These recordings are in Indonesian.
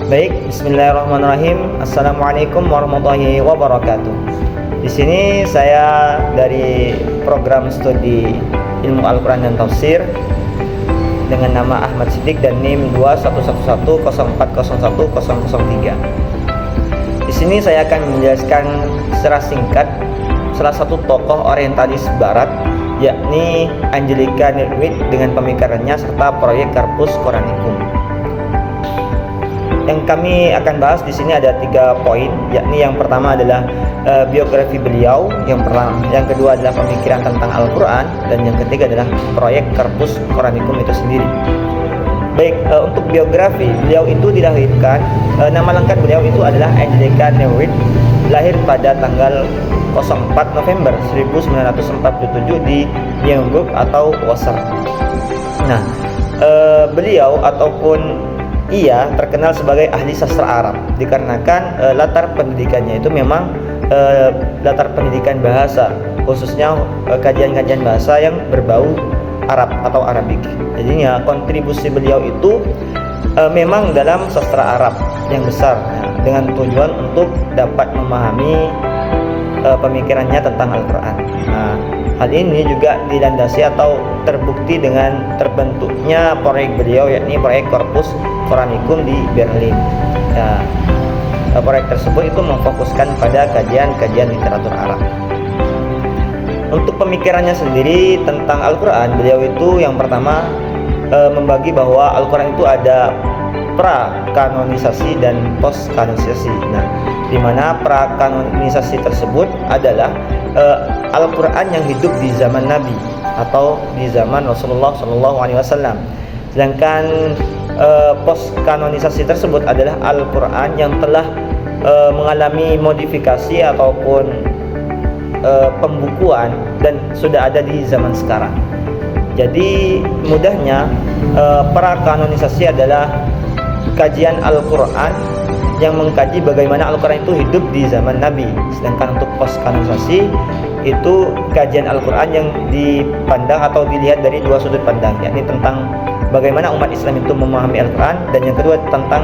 Baik, bismillahirrahmanirrahim. Assalamualaikum warahmatullahi wabarakatuh. Di sini saya dari program studi ilmu Al-Quran dan Tafsir dengan nama Ahmad Siddiq dan NIM 211104011003. Di sini saya akan menjelaskan secara singkat salah satu tokoh orientalis barat, yakni Angelika Nirwit dengan pemikirannya serta proyek Corpus Coranicum. Yang kami akan bahas di sini ada 3 poin, yakni yang pertama adalah biografi beliau, yang kedua adalah pemikiran tentang Al-Quran, dan yang ketiga adalah proyek Corpus Coranicum itu sendiri. Baik, untuk biografi beliau itu dilahirkan, nama lengkap beliau itu adalah Angelika Nirwit, lahir pada tanggal 04 November 1947 di Nyeonguk atau Wasser. Nah, beliau ataupun ia terkenal sebagai ahli sastra Arab dikarenakan latar pendidikannya itu memang latar pendidikan bahasa, khususnya kajian-kajian bahasa yang berbau Arab atau Arabik. Jadinya kontribusi beliau itu memang dalam sastra Arab yang besar, dengan tujuan untuk dapat memahami pemikirannya tentang Al-Quran. Nah, hal ini juga dilandasi atau terbukti dengan terbentuknya proyek beliau, yakni proyek Corpus Coranicum di Berlin. Nah, proyek tersebut itu memfokuskan pada kajian-kajian literatur Arab. Untuk pemikirannya sendiri tentang Al-Quran, beliau itu yang pertama membagi bahwa Al-Quran itu ada pra-kanonisasi dan post-kanonisasi. Nah, di mana pra-kanonisasi tersebut adalah Al-Quran yang hidup di zaman Nabi atau di zaman Rasulullah SAW. Sedangkan post-kanonisasi tersebut adalah Al-Quran yang telah mengalami modifikasi ataupun pembukuan dan sudah ada di zaman sekarang. Jadi mudahnya pra-kanonisasi adalah kajian Al-Quran yang mengkaji bagaimana Al-Quran itu hidup di zaman Nabi. Sedangkan untuk post-kanonisasi itu kajian Al-Quran yang dipandang atau dilihat dari 2 sudut pandang, yakni tentang bagaimana umat Islam itu memahami Al-Quran, dan yang kedua tentang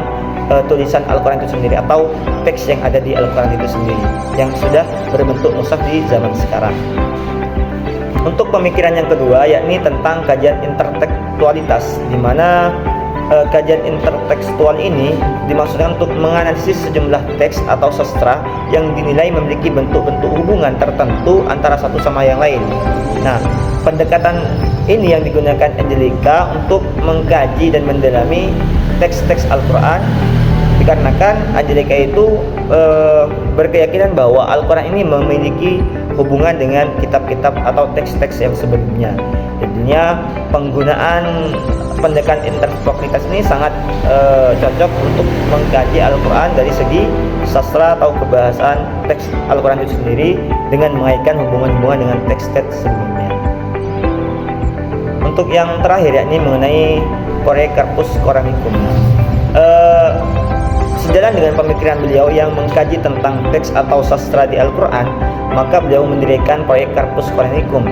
tulisan Al-Quran itu sendiri atau teks yang ada di Al-Quran itu sendiri yang sudah berbentuk mushaf di zaman sekarang. Untuk pemikiran yang kedua yakni tentang kajian intertekstualitas, di mana kajian intertekstual ini dimaksudkan untuk menganalisis sejumlah teks atau sastra yang dinilai memiliki bentuk-bentuk hubungan tertentu antara satu sama yang lain. Nah, pendekatan ini yang digunakan Angelika untuk mengkaji dan mendalami teks-teks Al-Quran, dikarenakan Angelika itu berkeyakinan bahwa Al-Quran ini memiliki hubungan dengan kitab-kitab atau teks-teks yang sebelumnya. Jadinya penggunaan pendekatan intertekstualitas ini sangat cocok untuk mengkaji Al-Quran dari segi sastra atau kebahasaan teks Al-Quran itu sendiri dengan mengaitkan hubungan-hubungan dengan teks-teks sebelumnya. Untuk yang terakhir yakni mengenai proyek Corpus Coranicum. Sejalan dengan pemikiran beliau yang mengkaji tentang teks atau sastra di Al-Quran, maka beliau mendirikan proyek Corpus Coranicum,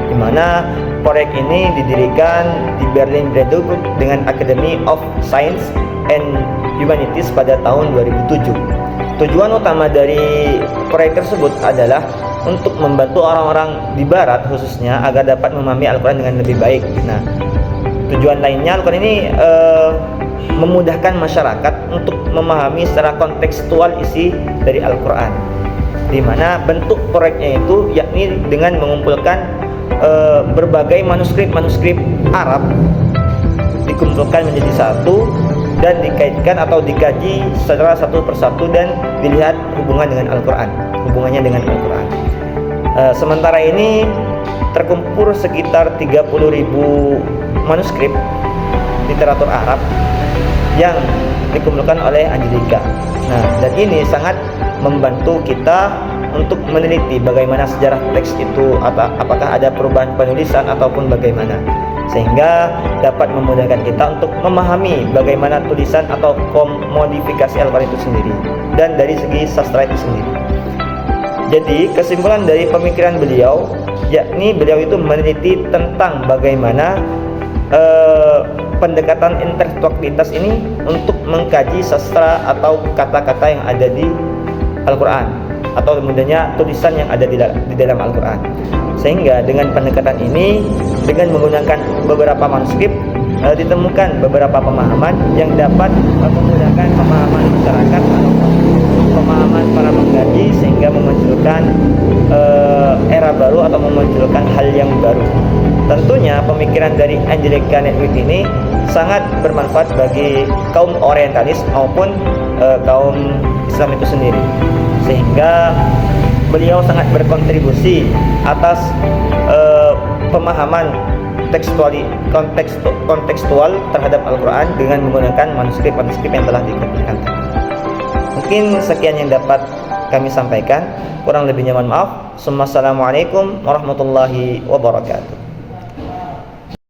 di mana proyek ini didirikan di Berlin Brandenburg dengan Academy of Science and Humanities pada tahun 2007. Tujuan utama dari proyek tersebut adalah untuk membantu orang-orang di Barat khususnya agar dapat memahami Al-Quran dengan lebih baik. Nah, tujuan lainnya Al-Quran ini memudahkan masyarakat untuk memahami secara kontekstual isi dari Al-Quran, di mana bentuk proyeknya itu yakni dengan mengumpulkan berbagai manuskrip Arab dikumpulkan menjadi satu dan dikaitkan atau dikaji secara satu persatu dan dilihat hubungannya dengan Al-Quran. Sementara ini terkumpul sekitar 30.000 manuskrip literatur Arab yang dikumpulkan oleh Angelika. Nah, dan ini sangat membantu kita untuk meneliti bagaimana sejarah teks itu, apakah ada perubahan penulisan ataupun bagaimana, sehingga dapat memudahkan kita untuk memahami bagaimana tulisan atau modifikasi Al-Quran itu sendiri dan dari segi sastra itu sendiri. Jadi kesimpulan dari pemikiran beliau yakni beliau itu meneliti tentang bagaimana pendekatan intelektualitas ini untuk mengkaji sastra atau kata-kata yang ada di Al-Quran, atau kemudiannya tulisan yang ada di dalam Al-Quran. Sehingga dengan pendekatan ini, dengan menggunakan beberapa manuskrip, ditemukan beberapa pemahaman yang dapat menggunakan pemahaman masyarakat atau pemahaman para pengkaji, sehingga memunculkan era baru atau memunculkan hal yang baru. Tentunya pemikiran dari Angelica Netwick ini sangat bermanfaat bagi kaum orientalis maupun kaum Islam itu sendiri, sehingga beliau sangat berkontribusi atas pemahaman kontekstual terhadap Al-Quran dengan menggunakan manuskrip-manuskrip yang telah dikumpulkan. Mungkin sekian yang dapat kami sampaikan, kurang lebihnya mohon maaf. Assalamualaikum warahmatullahi wabarakatuh.